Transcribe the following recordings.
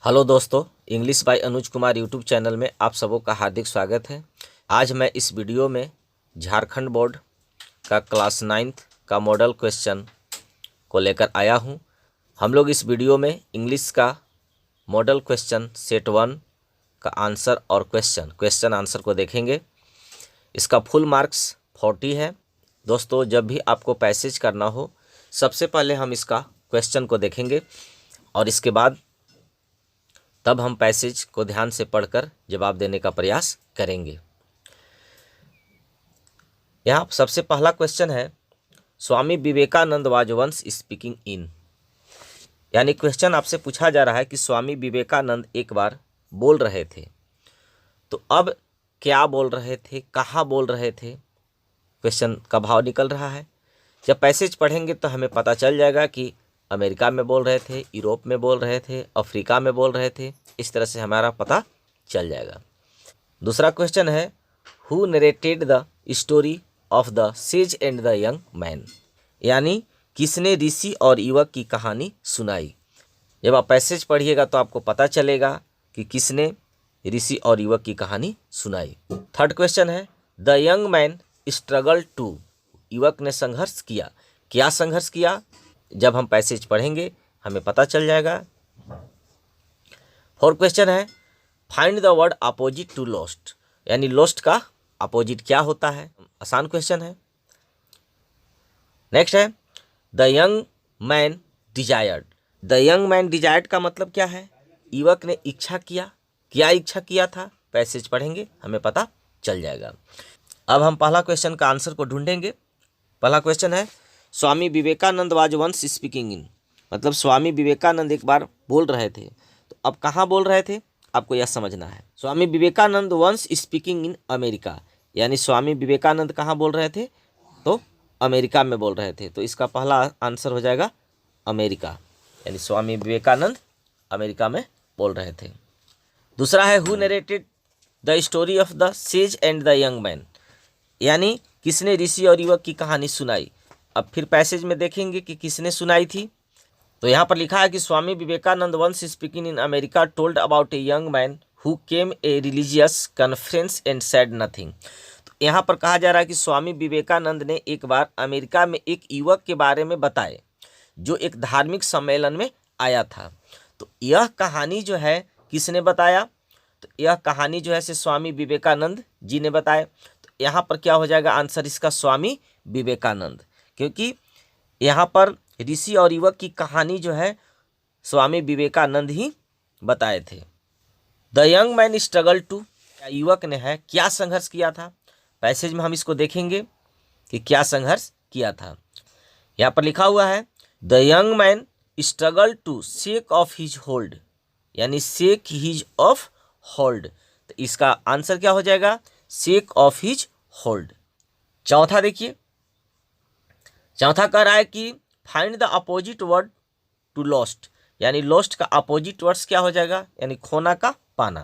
Hello दोस्तों, English by Anuj Kumar YouTube channel में आप सबों का हार्दिक स्वागत है। आज मैं इस वीडियो में झारखंड बोर्ड का क्लास 9th का मॉडल क्वेश्चन को लेकर आया हूं। हम लोग इस वीडियो में इंग्लिश का मॉडल क्वेश्चन सेट 1 का आंसर और क्वेश्चन आंसर को देखेंगे। इसका फुल मार्क्स 40 है। दोस्तों, जब भी आपको पैसेज करना हो, सबसे पहले हम इसका क्वेश्चन को देखेंगे और इसके बाद तब हम पैसेज को ध्यान से पढ़कर जवाब देने का प्रयास करेंगे। यहाँ सबसे पहला क्वेश्चन है, Swami Vivekananda was once speaking in. यानी क्वेश्चन आपसे पूछा जा रहा है कि स्वामी विवेकानंद एक बार बोल रहे थे। तो अब क्या बोल रहे थे, कहाँ बोल रहे थे, क्वेश्चन का भाव निकल रहा है। जब पैसेज पढ़ेंगे तो हमें पता चल जाएगा कि अमेरिका में बोल रहे थे, यूरोप में बोल रहे थे, अफ्रीका में बोल रहे थे। इस तरह से हमारा पता चल जाएगा। दूसरा क्वेश्चन है, who narrated the story of the sage and the young man. यानी किसने ऋषि और युवक की कहानी सुनाई। जब आप पैसेज पढ़िएगा तो आपको पता चलेगा कि किसने ऋषि और युवक की कहानी सुनाई। थर्ड क्वेश्चन है, the young man struggle to. युवक ने संघर्ष किया। क्या संघर्ष किया, जब हम पैसेज पढ़ेंगे हमें पता चल जाएगा। फोर्थ क्वेश्चन है, find the word opposite to lost. यानी लोस्ट का अपोजिट क्या होता है। आसान क्वेश्चन है। नेक्स्ट है, the young man desired. The young man desired का मतलब क्या है। युवक ने इच्छा किया। क्या इच्छा किया था, पैसेज पढ़ेंगे हमें पता चल जाएगा। अब हम पहला क्वेश्चन का आंसर को ढूंढेंगे। पहला क्वेश्चन है, Swami Vivekananda was once speaking in. मतलब स्वामी विवेकानंद एक बार बोल रहे थे। तो अब कहाँ बोल रहे थे, आपको यह समझना है। Swami Vivekananda once speaking in America. यानी स्वामी विवेकानंद कहाँ बोल रहे थे, तो अमेरिका में बोल रहे थे। तो इसका पहला आंसर हो जाएगा अमेरिका। यानी स्वामी विवेकानंद अमेरिका में बोल रहे थे। दूसरा है, who narrated the story of the sage and the young man. यानी किसने ऋषि और युवक की कहानी सुनाई। अब फिर पैसेज में देखेंगे कि किसने सुनाई थी। तो यहाँ पर लिखा है कि Swami Vivekananda once speaking in America told about a young man who came a religious conference and said nothing. तो यहाँ पर कहा जा रहा है कि स्वामी विवेकानंद ने एक बार अमेरिका में एक युवक के बारे में बताए जो एक धार्मिक सम्मेलन में आया था। तो यह कहानी जो है किसने बताया, तो यह कहानी जो है से स्वामी विवेकानंद जी ने बताया। तो यहाँ पर क्या हो जाएगा आंसर इसका, स्वामी विवेकानंद। क्योंकि यहाँ पर ऋषि और युवक की कहानी जो है स्वामी विवेकानंद ही बताए थे। The young man struggle to. युवक ने है क्या संघर्ष किया था। पैसेज में हम इसको देखेंगे कि क्या संघर्ष किया था। यहाँ पर लिखा हुआ है, the young man struggle to shake off his hold. यानी शेक हिज ऑफ होल्ड। तो इसका आंसर क्या हो जाएगा, शेक ऑफ हिज होल्ड। चौथा देखिए, चौथा कह रहा है कि find the opposite word to lost. यानी लॉस्ट का अपोजिट वर्ड्स क्या हो जाएगा, यानी खोना का पाना।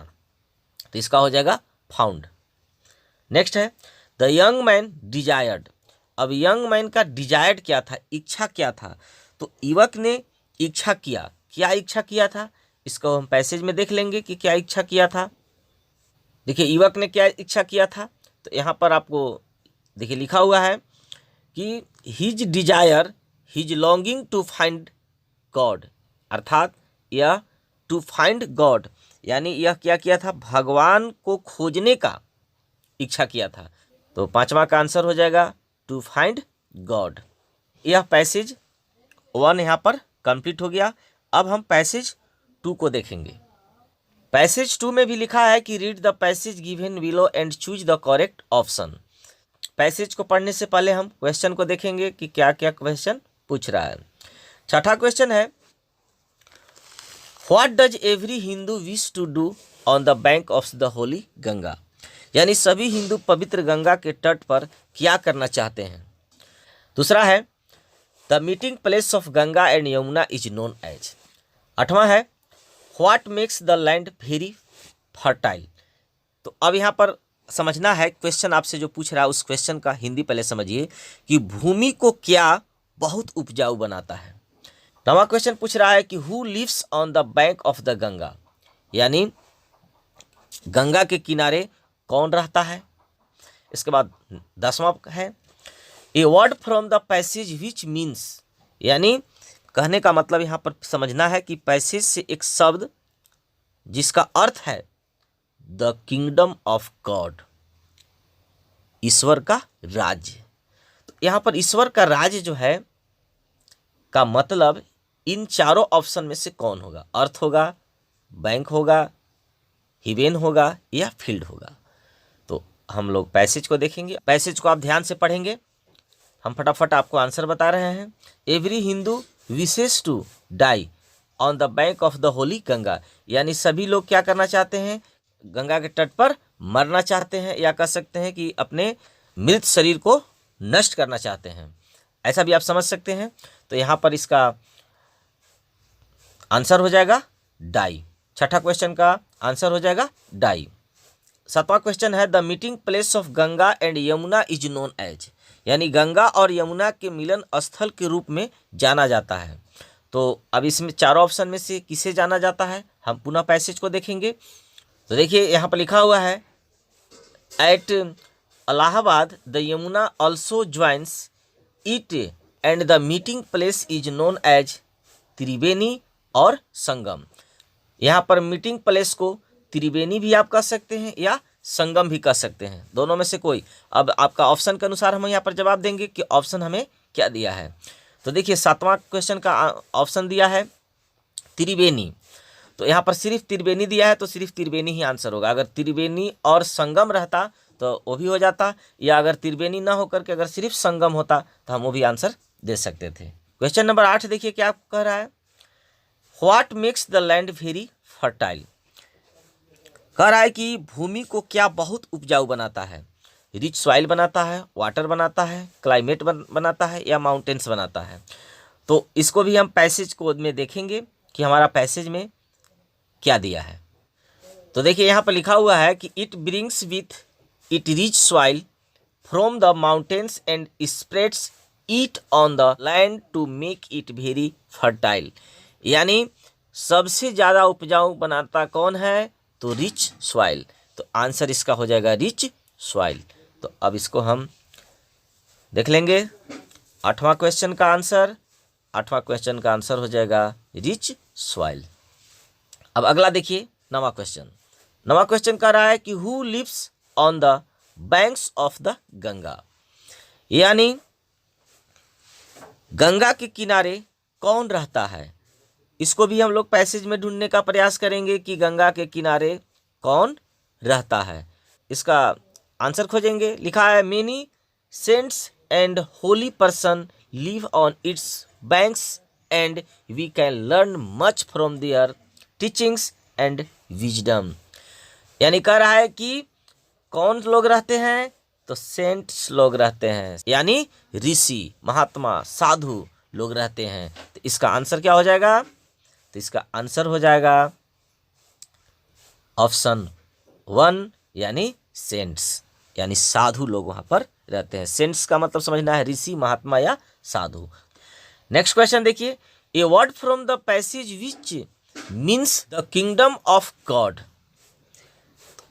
तो इसका हो जाएगा फाउंड। नेक्स्ट है, द यंग मैन डिजायर्ड। अब यंग मैन का डिजायर्ड क्या था, इच्छा क्या था। तो युवक ने इच्छा किया। क्या इच्छा किया था, इसको हम पैसेज में देख लेंगे कि क्या इच्छा किया था। देखिए युवक ने क्या इच्छा किया था। तो यहाँ पर आपको देखिए लिखा हुआ है कि his desire his longing to find God. अर्थात यह टू फाइंड गॉड, यानी यह क्या किया था, भगवान को खोजने का इच्छा किया था। तो पांचवा का आंसर हो जाएगा टू फाइंड गॉड। यह पैसेज 1 यहाँ पर कंप्लीट हो गया। अब हम पैसेज 2 को देखेंगे। पैसेज 2 में भी लिखा है कि read the passage given below and choose the correct option. Passage को पढ़ने से पहले हम क्वेश्चन को देखेंगे कि क्या क्या क्वेश्चन पूछ रहा है। छठा क्वेश्चन है, what does every Hindu wish to do on the bank of the holy Ganga. यानी सभी हिंदू पवित्र गंगा के तट पर क्या करना चाहते हैं। दूसरा है, the meeting place of Ganga and Yamuna is known as. आठवां है, what makes the land very fertile. तो अब यहाँ पर समझना है, क्वेश्चन आपसे जो पूछ रहा है उस क्वेश्चन का हिंदी पहले समझिए कि भूमि को क्या बहुत उपजाऊ बनाता है। नवा क्वेश्चन पूछ रहा है कि who lives on the bank of the Ganga. यानी गंगा के किनारे कौन रहता है। इसके बाद 10वां है a word from the passage which means, यानी कहने का मतलब यहाँ पर समझना है कि पैसेज से एक शब्द जिसका अर्थ है द किंगडम ऑफ गॉड, ईश्वर का राज्य। तो यहाँ पर ईश्वर का राज्य जो है का मतलब इन चारों ऑप्शन में से कौन होगा। अर्थ होगा, बैंक होगा, हिवेन होगा या फील्ड होगा। तो हम लोग पैसेज को देखेंगे, पैसेज को आप ध्यान से पढ़ेंगे। हम फटाफट आपको आंसर बता रहे हैं। Every Hindu wishes to die on the bank of the holy Ganga, यानी सभी लोग क्या करना चाहते हैं, गंगा के तट पर मरना चाहते हैं, या कह सकते हैं कि अपने मृत शरीर को नष्ट करना चाहते हैं, ऐसा भी आप समझ सकते हैं। तो यहाँ पर इसका आंसर हो जाएगा डाई। छठा क्वेश्चन का आंसर हो जाएगा डाई। 7वां क्वेश्चन है the meeting place of Ganga and Yamuna is known as, यानी गंगा और यमुना के मिलन स्थल के रूप में जाना जाता है। तो अब इसमें चारों ऑप्शन में से किसे जाना जाता है, हम पुनः पैसेज को देखेंगे। तो देखिए यहाँ पर लिखा हुआ है at Allahabad the Yamuna also joins it and the meeting place is known as Triveni और संगम। यहाँ पर मीटिंग प्लेस को त्रिवेणी भी आप कह सकते हैं या संगम भी कह सकते हैं, दोनों में से कोई। अब आपका ऑप्शन के अनुसार हम यहाँ पर जवाब देंगे कि ऑप्शन हमें क्या दिया है। तो देखिए 7वां क्वेश्चन का ऑप्शन दिया है त्रिवेणी, तो यहाँ पर सिर्फ त्रिवेणी दिया है तो सिर्फ त्रिवेणी ही आंसर होगा। अगर त्रिवेणी और संगम रहता तो वो भी हो जाता, या अगर त्रिवेणी ना होकर के अगर सिर्फ संगम होता तो हम वो भी आंसर दे सकते थे। क्वेश्चन नंबर 8 देखिए क्या कह रहा है, what makes the land very fertile, कह रहा है कि भूमि को क्या बहुत उपजाऊ बनाता है। रिच सॉइल बनाता है, वाटर बनाता है, क्लाइमेट बनाता है या माउंटेन्स बनाता है। तो इसको भी हम पैसेज को में देखेंगे कि हमारा पैसेज में क्या दिया है। तो देखिए यहाँ पर लिखा हुआ है कि it brings with it rich soil from the mountains and spreads it on the land to make it very fertile, यानी सबसे ज़्यादा उपजाऊ बनाता कौन है, तो रिच सॉइल। तो आंसर इसका हो जाएगा रिच सॉइल। तो अब इसको हम देख लेंगे। 8वां क्वेश्चन का आंसर, 8वां क्वेश्चन का आंसर हो जाएगा रिच सॉइल। अब अगला देखिए 9वां क्वेश्चन। 9वां क्वेश्चन कह रहा है कि who lives on the banks of the Ganga, यानी गंगा के किनारे कौन रहता है। इसको भी हम लोग पैसेज में ढूंढने का प्रयास करेंगे कि गंगा के किनारे कौन रहता है। इसका आंसर खोजेंगे। लिखा है many saints and holy person live on its banks and we can learn much from their teachings and wisdom, यानी कह रहा है कि कौन लोग रहते हैं, तो सेंट्स लोग रहते हैं, यानी ऋषि, महात्मा, साधु लोग रहते हैं। तो इसका आंसर क्या हो जाएगा, तो इसका आंसर हो जाएगा ऑप्शन 1 यानी सेंट्स, यानी साधु लोग वहां पर रहते हैं। सेंट्स का मतलब समझना है ऋषि, महात्मा या साधु। नेक्स्ट क्वेश्चन देखिए, a word from the passage which means the kingdom of God,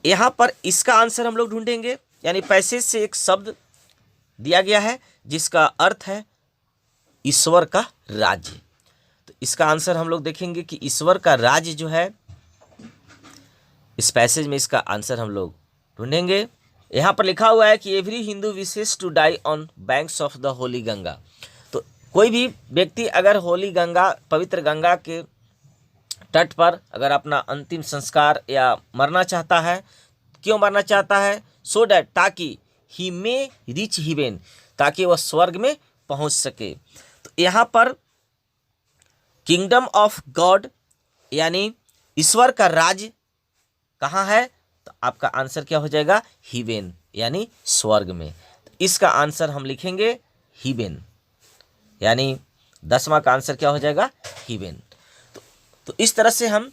यहाँ पर इसका आंसर हम लोग ढूंढेंगे। यानी पैसेज से एक शब्द दिया गया है जिसका अर्थ है ईश्वर का राज्य। तो इसका आंसर हम लोग देखेंगे कि ईश्वर का राज्य जो है, इस पैसेज में इसका आंसर हम लोग ढूंढेंगे। यहाँ पर लिखा हुआ है कि every Hindu wishes to die on banks of the holy Ganga. तो कोई भी व्यक्ति अगर होली गंगा, पवित्र गंगा के तट पर अगर अपना अंतिम संस्कार या मरना चाहता है, क्यों मरना चाहता है, सो डैट, ताकि ही मे रीच हिवेन, ताकि वह स्वर्ग में पहुंच सके। तो यहाँ पर किंगडम ऑफ गॉड यानी ईश्वर का राज्य कहाँ है, तो आपका आंसर क्या हो जाएगा, हिवेन, यानी स्वर्ग में। तो इसका आंसर हम लिखेंगे हिवेन, यानी 10वां का आंसर क्या हो जाएगा, हिवेन। तो इस तरह से हम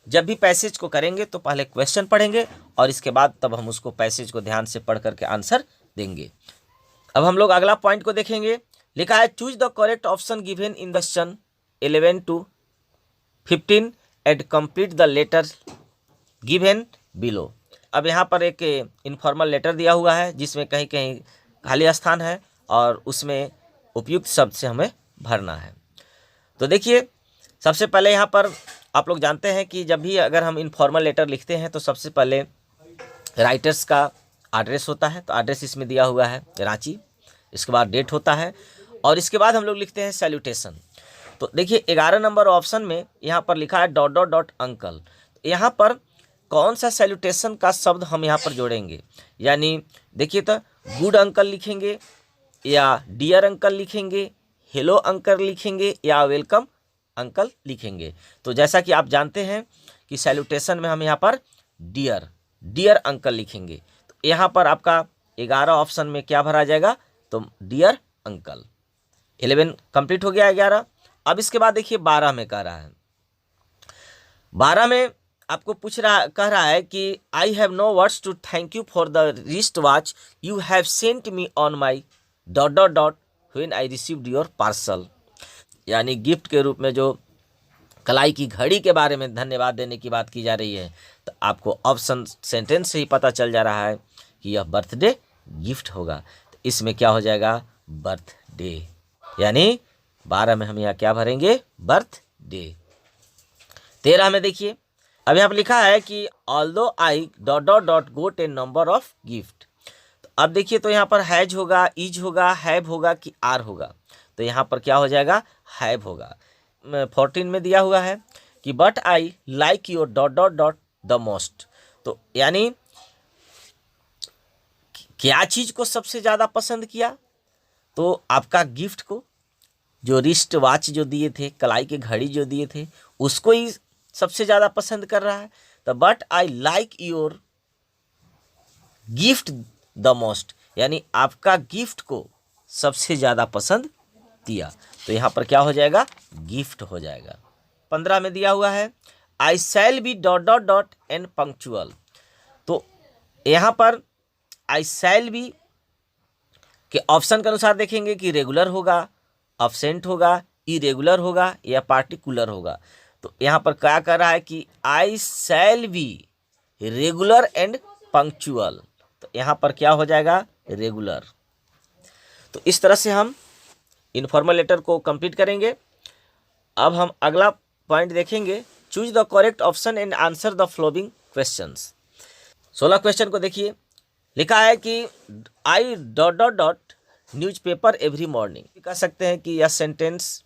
जब भी पैसेज को करेंगे तो पहले क्वेश्चन पढ़ेंगे और इसके बाद तब हम उसको पैसेज को ध्यान से पढ़ करके आंसर देंगे। अब हम लोग अगला पॉइंट को देखेंगे। लिखा है choose the correct option given in the question 11 to 15 and complete the letter given below. अब यहाँ पर एक इनफॉर्मल लेटर दिया हुआ है जिसमें कहीं कहीं खाली स्थान है और उसमें उपयुक्त शब्द से हमें भरना है। तो देखिए, सबसे पहले यहाँ पर आप लोग जानते हैं कि जब भी अगर हम इनफॉर्मल लेटर लिखते हैं तो सबसे पहले राइटर्स का एड्रेस होता है। तो एड्रेस इसमें दिया हुआ है रांची, इसके बाद डेट होता है और इसके बाद हम लोग लिखते हैं सैल्यूटेशन। तो देखिए 11 नंबर ऑप्शन में यहाँ पर लिखा है डॉट डॉट डॉट अंकल। यहाँ पर कौन सा सैल्यूटेशन का शब्द हम यहाँ पर जोड़ेंगे, यानी देखिए तो गुड अंकल लिखेंगे या डियर अंकल लिखेंगे, हेलो अंकल लिखेंगे या वेलकम अंकल लिखेंगे। तो जैसा कि आप जानते हैं कि सैल्यूटेशन में हम यहाँ पर डियर अंकल लिखेंगे। तो यहाँ पर आपका 11 ऑप्शन में क्या भरा जाएगा, तो डियर अंकल। 11 कंप्लीट हो गया 11। अब इसके बाद देखिए 12 में कह रहा है, 12 में आपको कह रहा है कि I have no words to thank you for the wrist watch you have sent me on my dot dot dot when I received your parcel. यानी गिफ्ट के रूप में जो कलाई की घड़ी के बारे में धन्यवाद देने की बात की जा रही है। तो आपको ऑप्शन सेंटेंस से ही पता चल जा रहा है कि यह बर्थडे गिफ्ट होगा। तो इसमें क्या हो जाएगा, बर्थडे। यानी 12 में हम यहाँ क्या भरेंगे, बर्थडे। 13 में देखिए, अब यहाँ पर लिखा है कि although I dot dot dot got a number of gift. तो अब देखिए, तो यहाँ पर हैज होगा, इज होगा, हैव होगा कि आर होगा। तो यहाँ पर क्या हो जाएगा, हैव होगा। 14 में दिया हुआ है कि but I like your dot dot dot the most. तो यानी क्या चीज़ को सबसे ज़्यादा पसंद किया, तो आपका गिफ्ट को, जो रिस्ट वॉच जो दिए थे, कलाई की घड़ी जो दिए थे, उसको ही सबसे ज़्यादा पसंद कर रहा है। तो but I like your gift the most, यानी आपका गिफ्ट को सबसे ज़्यादा पसंद किया। तो यहाँ पर क्या हो जाएगा, गिफ्ट हो जाएगा। 15 में दिया हुआ है I shall be dot dot dot and punctual. तो यहाँ पर आई शैल बी के ऑप्शन के अनुसार देखेंगे कि रेगुलर होगा, अब्सेंट होगा, इरेगुलर होगा या पार्टिकुलर होगा। तो यहाँ पर क्या कर रहा है कि I shall be regular and punctual. तो यहाँ पर क्या हो जाएगा, रेगुलर। तो इस तरह से हम इनफॉर्मल लेटर को कंप्लीट करेंगे। अब हम अगला पॉइंट देखेंगे, choose the correct option and answer the following questions. 16 question को देखिए, लिखा है कि I dot dot dot newspaper every morning. कह सकते हैं कि यह सेंटेंस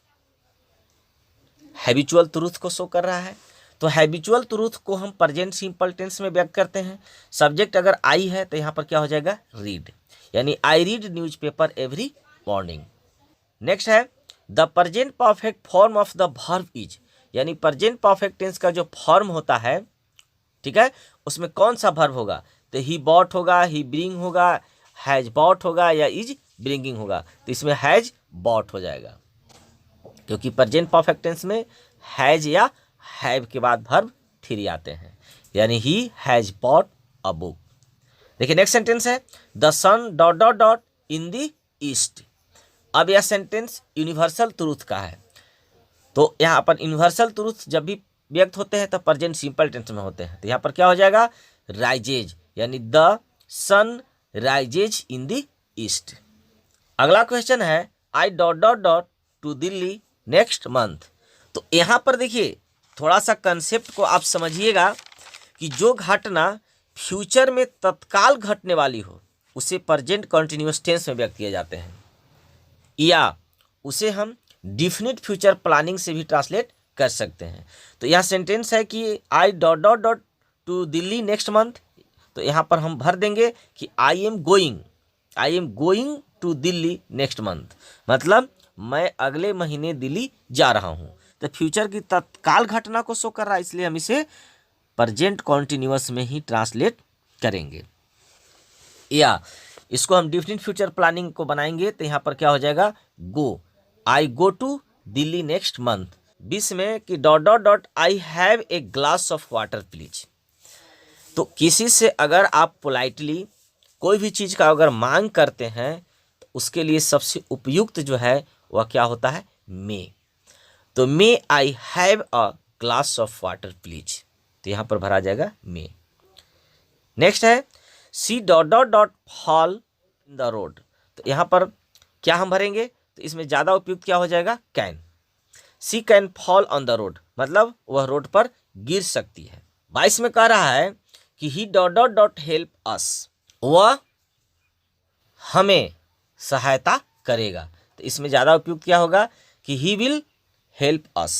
हैबिचुअल ट्रूथ को शो कर रहा है। तो हैबिचुअल ट्रूथ को हम प्रेजेंट सिंपल टेंस में व्यक्त करते हैं। सब्जेक्ट अगर आई है तो यहाँ पर क्या हो जाएगा, रीड, यानी I read newspaper every morning. Next है the present perfect form of the verb is, यानी प्रेजेंट परफेक्ट टेंस का जो फॉर्म होता है, ठीक है, उसमें कौन सा वर्ब होगा। तो ही बॉट होगा, ही ब्रिंग होगा, हैज बॉट होगा या इज ब्रिंगिंग होगा। तो इसमें हैज बॉट हो जाएगा, क्योंकि प्रेजेंट परफेक्ट टेंस में हैज या हैव के बाद वर्ब 3 आते हैं, यानी ही हैज बॉट अ बुक। देखिए नेक्स्ट सेंटेंस है the sun dot dot dot in the east. अब यह सेंटेंस यूनिवर्सल ट्रूथ का है। तो यहाँ पर यूनिवर्सल ट्रूथ जब भी व्यक्त होते हैं तो प्रेजेंट सिंपल टेंस में होते हैं। तो यहाँ पर क्या हो जाएगा, राइजेज, यानी the sun rises in the east. अगला क्वेश्चन है I dot dot dot to Delhi next month. तो यहाँ पर देखिए थोड़ा सा कंसेप्ट को आप समझिएगा कि जो घटना फ्यूचर में तत्काल घटने वाली हो उसे प्रेजेंट कंटिन्यूअस टेंस में व्यक्त किए जाते हैं, या उसे हम डिफिनिट फ्यूचर प्लानिंग से भी ट्रांसलेट कर सकते हैं। तो यह सेंटेंस है कि I dot dot dot to Delhi next month. तो यहाँ पर हम भर देंगे कि I am going to Delhi next month, मतलब मैं अगले महीने दिल्ली जा रहा हूँ। तो फ्यूचर की तत्काल घटना को शो कर रहा है, इसलिए हम इसे प्रेजेंट कॉन्टिन्यूअस में ही ट्रांसलेट करेंगे, या इसको हम डिफिनिट फ्यूचर प्लानिंग को बनाएंगे। तो यहाँ पर क्या हो जाएगा, go, I go to Delhi next month. 20 में कि dot dot dot I have a glass of water please. तो किसी से अगर आप पोलाइटली कोई भी चीज़ का अगर मांग करते हैं तो उसके लिए सबसे उपयुक्त जो है वह क्या होता है, मे। तो may I have a glass of water please. तो यहाँ पर भरा जाएगा मे। नेक्स्ट है C dot dot dot fall in the road. तो यहाँ पर क्या हम भरेंगे, तो इसमें ज़्यादा उपयुक्त क्या हो जाएगा, can. She can fall on the road, मतलब वह रोड पर गिर सकती है। 22 में कह रहा है कि he dot dot dot help us, वह हमें सहायता करेगा। तो इसमें ज़्यादा उपयुक्त क्या होगा कि ही विल हेल्प अस।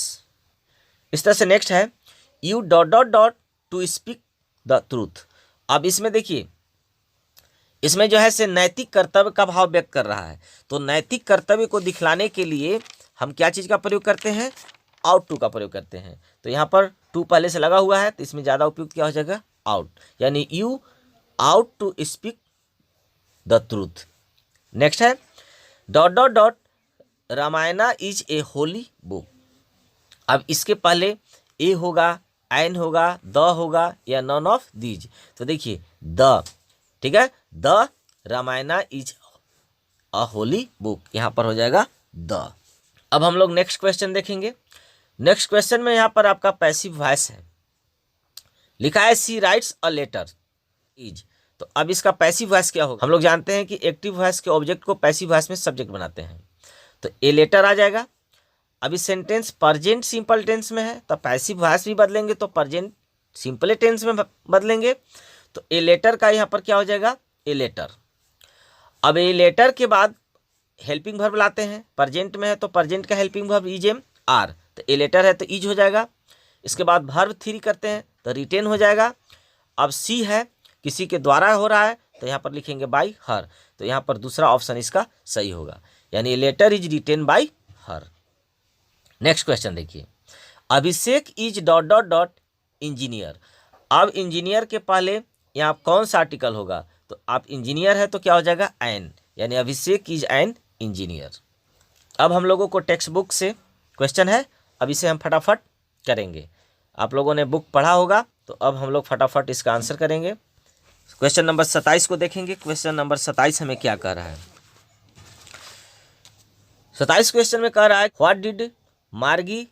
इस तरह से नेक्स्ट है U dot dot dot to speak the truth. अब इसमें देखिए, इसमें जो है से नैतिक कर्तव्य का भाव व्यक्त कर रहा है। तो नैतिक कर्तव्य को दिखलाने के लिए हम क्या चीज़ का प्रयोग करते हैं, आउट टू का प्रयोग करते हैं। तो यहाँ पर टू पहले से लगा हुआ है, तो इसमें ज़्यादा उपयुक्त क्या हो जाएगा, आउट, यानी you ought to speak the truth. Next है dot dot dot Ramayana is a holy book. अब इसके पहले ए होगा, एन होगा, द होगा या नॉन ऑफ दीज। तो देखिए द, ठीक है, the Ramayana is a Holi book, यहाँ पर हो जाएगा द। अब हम लोग नेक्स्ट क्वेश्चन देखेंगे। नेक्स्ट क्वेश्चन में यहाँ पर आपका पैसिव वॉइस है, लिखा है सी राइट्स अ लेटर इज। तो अब इसका पैसिव वॉइस क्या होगा, हम लोग जानते हैं कि एक्टिव वॉइस के ऑब्जेक्ट को पैसिव वॉइस में सब्जेक्ट बनाते हैं। तो ए लेटर आ जाएगा। अभी सेंटेंस प्रेजेंट सिंपल टेंस में है, तो पैसिव वॉइस भी बदलेंगे तो प्रेजेंट सिंपल टेंस में बदलेंगे। तो ए लेटर का यहाँ पर क्या हो जाएगा, ए लेटर। अब ए लेटर के बाद हेल्पिंग वर्ब लाते हैं, प्रेजेंट में है तो प्रेजेंट का helping verb is am are, तो ए लेटर है तो इज हो जाएगा। इसके बाद वर्ब 3 करते हैं तो रिटेन हो जाएगा। अब सी है किसी के द्वारा हो रहा है, तो यहाँ पर लिखेंगे बाई हर, तो यहाँ पर दूसरा ऑप्शन इसका सही होगा, यानी a letter is written by her. Next question देखिए, Abhishek is dot dot dot engineer. अब इंजीनियर के पहले यहाँ कौन सा आर्टिकल होगा, तो आप इंजीनियर है तो क्या हो जाएगा, एन, यानी अभिषेक इज एन इंजीनियर। अब हम लोगों को टेक्स्ट बुक से क्वेश्चन है, अब इसे हम फटाफट करेंगे। आप लोगों ने बुक पढ़ा होगा, तो अब हम लोग फटाफट इसका आंसर करेंगे। क्वेश्चन नंबर 27 को देखेंगे। क्वेश्चन नंबर 27 हमें क्या कह रहा है, 27 क्वेश्चन में कह रहा है व्हाट डिड मार्गी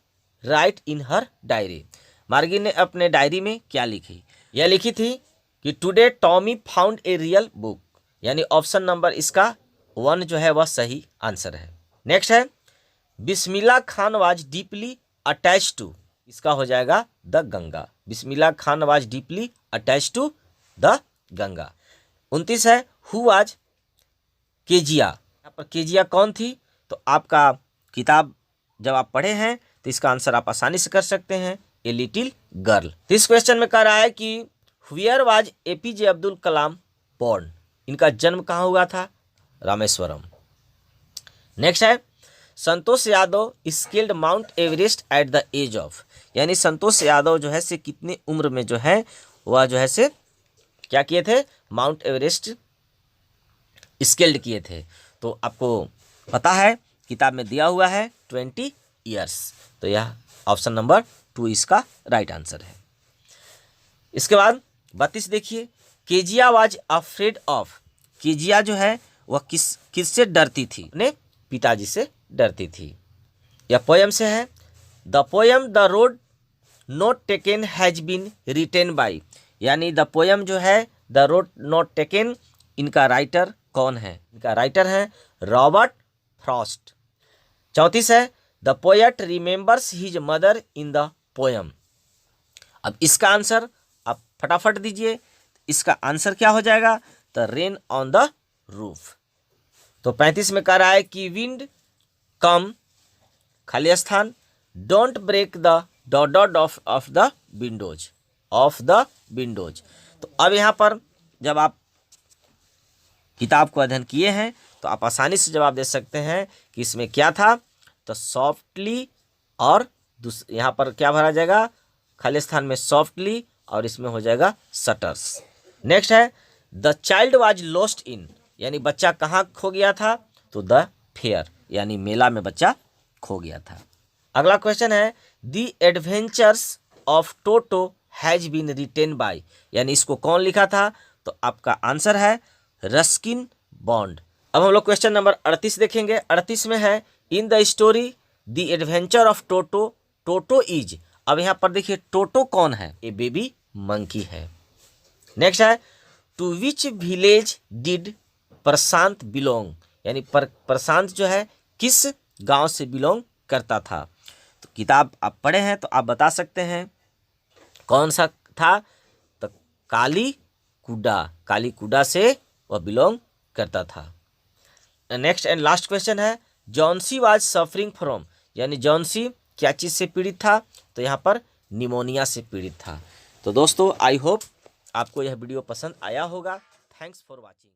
राइट इन हर डायरी। मार्गी ने अपने डायरी में क्या लिखी, यह लिखी थी कि today Tommy found a real book, यानी ऑप्शन नंबर इसका 1 जो है वह सही आंसर है। नेक्स्ट है Bismillah Khan was deeply attach to, इसका हो जाएगा the Ganga. Bismillah Khan was deeply attach to the Ganga. 29 है हु वाज केजिया। यहाँ पर केजिया कौन थी, तो आपका किताब जब आप पढ़े हैं तो इसका आंसर आप आसानी से कर सकते हैं, ए लिटिल गर्ल। इस क्वेश्चन में कह रहा है कि where was APJ Abdul Kalam born, इनका जन्म कहाँ हुआ था, रामेश्वरम। नेक्स्ट है Santosh Yadav scaled Mount Everest at the age of, यानी संतोष यादव जो है से कितनी उम्र में जो है वह जो है से क्या किए थे, माउंट एवरेस्ट स्केल्ड किए थे। तो आपको पता है किताब में दिया हुआ है 20 ईयर्स, तो यह ऑप्शन नंबर 2 इसका राइट आंसर है। इसके बाद 32 देखिए, Kezia was afraid of. Kezia जो है वह किससे डरती थी, अपने पिताजी से डरती थी। यह पोयम से है। The poem the road not taken has been written by, यानी द पोयम जो है द रोड नॉट टेकन, इनका राइटर कौन है, इनका राइटर है रॉबर्ट फ्रॉस्ट। 34 है the poet remembers his mother in the poem. अब इसका आंसर आप फटाफट दीजिए, इसका आंसर क्या हो जाएगा, the rain on the roof. तो 35 में कह रहा है कि विंड कम खाली स्थान don't break the dot dot of the windows, of the windows. तो अब यहाँ पर जब आप किताब को अध्ययन किए हैं तो आप आसानी से जवाब दे सकते हैं कि इसमें क्या था, तो सॉफ्टली, और यहाँ पर क्या भरा जाएगा, खाली स्थान में सॉफ्टली और इसमें हो जाएगा शटर्स। नेक्स्ट है the child was lost in, यानी बच्चा कहाँ खो गया था, तो द फेयर, यानी मेला में बच्चा खो गया था। अगला क्वेश्चन है the adventures of Toto has been written by, यानी इसको कौन लिखा था, तो आपका आंसर है रस्किन बॉन्ड। अब हम लोग क्वेश्चन नंबर 38 देखेंगे। 38 में है in the story the adventure of Toto, Toto is अब यहाँ पर देखिए टोटो कौन है, ये बेबी मंकी है। नेक्स्ट है to which village did Prashant belong, यानी प्रशांत जो है किस गांव से बिलोंग करता था। तो किताब आप पढ़े हैं तो आप बता सकते हैं कौन सा था, तो कालीकुडा से वह बिलोंग करता था। नेक्स्ट एंड लास्ट क्वेश्चन है जॉन्सी वाज सफरिंग फ्रॉम, यानी जॉन्सी क्या चीज़ से पीड़ित था, तो यहाँ पर निमोनिया से पीड़ित था। तो दोस्तों आई होप आपको यह वीडियो पसंद आया होगा। Thanks for watching.